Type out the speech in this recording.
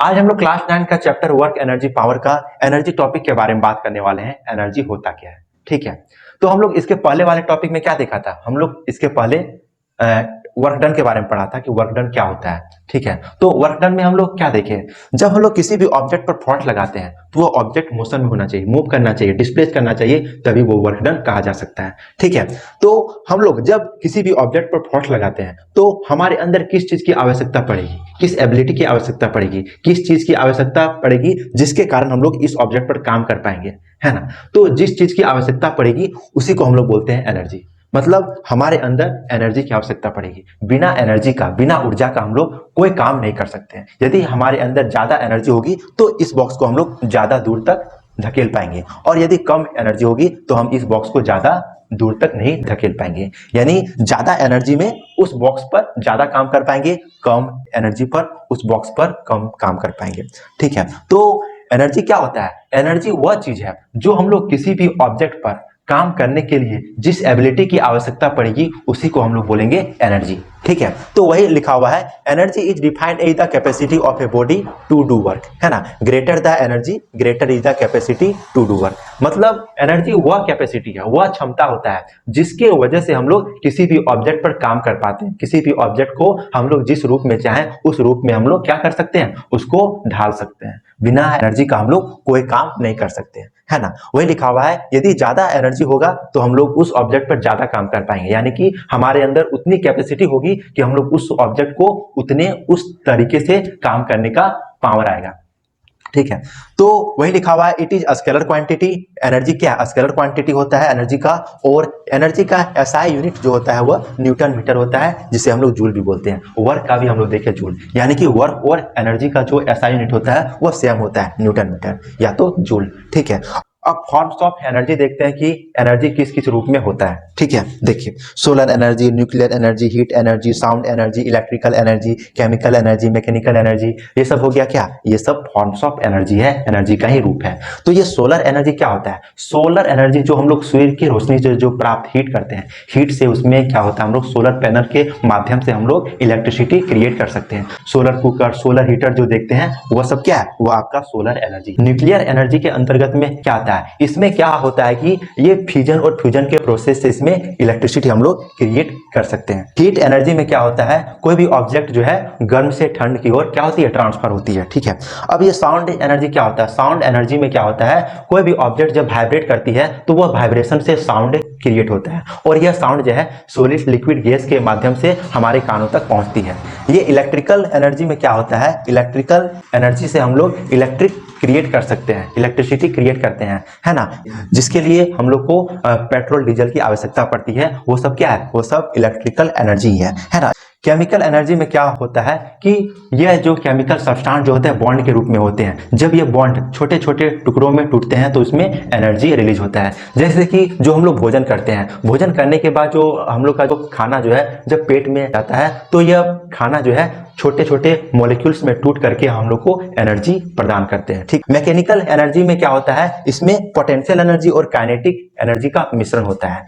आज हम लोग क्लास 9 का चैप्टर वर्क एनर्जी पावर का एनर्जी टॉपिक के बारे में बात करने वाले हैं। एनर्जी होता क्या है, ठीक है। तो हम लोग इसके पहले वाले टॉपिक में क्या देखा था, हम लोग इसके पहले वर्क डन के बारे में पढ़ा था कि वर्क डन क्या होता है, ठीक है। तो वर्क डन में हम लोग क्या देखे, जब हम लोग किसी भी ऑब्जेक्ट पर फोर्स लगाते हैं तो वो ऑब्जेक्ट मोशन में होना चाहिए, मूव करना चाहिए, डिस्प्लेस करना चाहिए, तभी वो वर्क डन कहा जा सकता है, ठीक है। तो हम लोग जब किसी भी ऑब्जेक्ट पर फोर्स लगाते हैं तो हमारे अंदर किस चीज की आवश्यकता पड़ेगी, किस एबिलिटी की आवश्यकता पड़ेगी, किस चीज की आवश्यकता पड़ेगी जिसके कारण हम लोग इस ऑब्जेक्ट पर काम कर पाएंगे, है ना। तो जिस चीज की आवश्यकता पड़ेगी उसी को हम लोग बोलते हैं एनर्जी। मतलब हमारे अंदर एनर्जी की आवश्यकता पड़ेगी, बिना एनर्जी का, बिना ऊर्जा का हम लोग कोई काम नहीं कर सकते हैं। यदि हमारे अंदर ज्यादा एनर्जी होगी तो इस बॉक्स को हम लोग ज्यादा दूर तक धकेल पाएंगे, और यदि कम एनर्जी होगी तो हम इस बॉक्स को ज्यादा दूर तक नहीं धकेल पाएंगे। यानी ज्यादा एनर्जी में उस बॉक्स पर ज्यादा काम कर पाएंगे, कम एनर्जी पर उस बॉक्स पर कम काम कर पाएंगे, ठीक है। तो एनर्जी क्या होता है, एनर्जी वह चीज है जो हम लोग किसी भी ऑब्जेक्ट पर काम करने के लिए जिस एबिलिटी की आवश्यकता पड़ेगी उसी को हम लोग बोलेंगे एनर्जी, ठीक है। तो वही लिखा हुआ है, energy is defined as the capacity of a body to do work, है ना। Greater the energy greater is the capacity to do work. मतलब एनर्जी वह कैपेसिटी है, वह क्षमता होता है जिसके वजह से हम लोग किसी भी ऑब्जेक्ट पर काम कर पाते हैं। किसी भी ऑब्जेक्ट को हम लोग जिस रूप में चाहें उस रूप में हम लोग क्या कर सकते हैं, उसको ढाल सकते हैं। बिना एनर्जी का हम लोग कोई काम नहीं कर सकते, है ना। वही लिखा हुआ है, यदि ज्यादा एनर्जी होगा तो हम लोग उस ऑब्जेक्ट पर ज्यादा काम कर पाएंगे, यानी कि हमारे अंदर उतनी कैपेसिटी होगी कि हम लोग उस ऑब्जेक्ट को उतने उस तरीके से काम करने का पावर आएगा, ठीक है। तो वही लिखा हुआ है, it is scalar quantity. Energy क्या है, स्केलर क्वांटिटी होता है एनर्जी का, और एनर्जी का एसआई यूनिट जो होता है वह न्यूटन मीटर होता है, जिसे हम लोग जूल भी बोलते हैं। वर्क का भी हम लोग देखे जूल, यानी कि वर्क और एनर्जी का जो एसआई यूनिट होता है वह सेम होता है, न्यूटन मीटर या तो जूल, ठीक है। अब फॉर्म्स ऑफ एनर्जी देखते हैं कि एनर्जी किस किस रूप में होता है, ठीक है। देखिए, solar energy, nuclear energy, heat energy, sound energy, electrical energy, chemical energy, mechanical energy, ये सब हो गया क्या, ये सब फॉर्म्स ऑफ एनर्जी है, एनर्जी का ही रूप है। तो ये सोलर एनर्जी क्या होता है, सोलर एनर्जी जो हम लोग सूर्य की रोशनी से जो प्राप्त हीट करते हैं, हीट से उसमें क्या होता है, हम लोग सोलर पैनल के माध्यम से हम लोग इलेक्ट्रिसिटी क्रिएट कर सकते हैं। सोलर कुकर, सोलर हीटर जो देखते हैं वह सब क्या है, वो आपका सोलर एनर्जी। न्यूक्लियर एनर्जी के अंतर्गत में क्या आता है, इसमें क्या होता है कि ये फ्यूजन और फ्यूजन के प्रोसेस से इसमें इलेक्ट्रिसिटी हम लोग क्रिएट कर सकते हैं। हीट एनर्जी में क्या होता है, कोई भी ऑब्जेक्ट जो है गर्म से ठंड की ओर क्या होती है, ट्रांसफर होती है, ठीक है। अब ये साउंड एनर्जी क्या होता है, साउंड एनर्जी में क्या होता है, कोई भी ऑब्जेक्ट जब वाइब्रेट करती है तो वह वाइब्रेशन से साउंड क्रिएट होता है, और यह साउंड जो है सॉलिड लिक्विड गैस के माध्यम से हमारे कानों तक पहुंचती है। ये इलेक्ट्रिकल एनर्जी में क्या होता है, इलेक्ट्रिकल एनर्जी से हम लोग इलेक्ट्रिक क्रिएट कर सकते हैं, इलेक्ट्रिसिटी क्रिएट करते हैं, है ना। जिसके लिए हम लोग को पेट्रोल डीजल की आवश्यकता पड़ती है, वो सब क्या है, वो सब इलेक्ट्रिकल एनर्जी है ना। केमिकल एनर्जी में क्या होता है कि यह जो केमिकल सब्सटेंस जो होते हैं बॉन्ड के रूप में होते हैं, जब ये बॉन्ड छोटे छोटे टुकड़ों में टूटते हैं तो इसमें एनर्जी रिलीज होता है। जैसे कि जो हम लोग भोजन करते हैं, भोजन करने के बाद जो हम लोग का जो खाना जो है जब पेट में जाता है तो यह खाना जो है छोटे छोटे मॉलिक्यूल्स में टूट करके हम लोग को एनर्जी प्रदान करते हैं, ठीक। मैकेनिकल एनर्जी में क्या होता है, इसमें पोटेंशियल एनर्जी और काइनेटिक एनर्जी का मिश्रण होता है।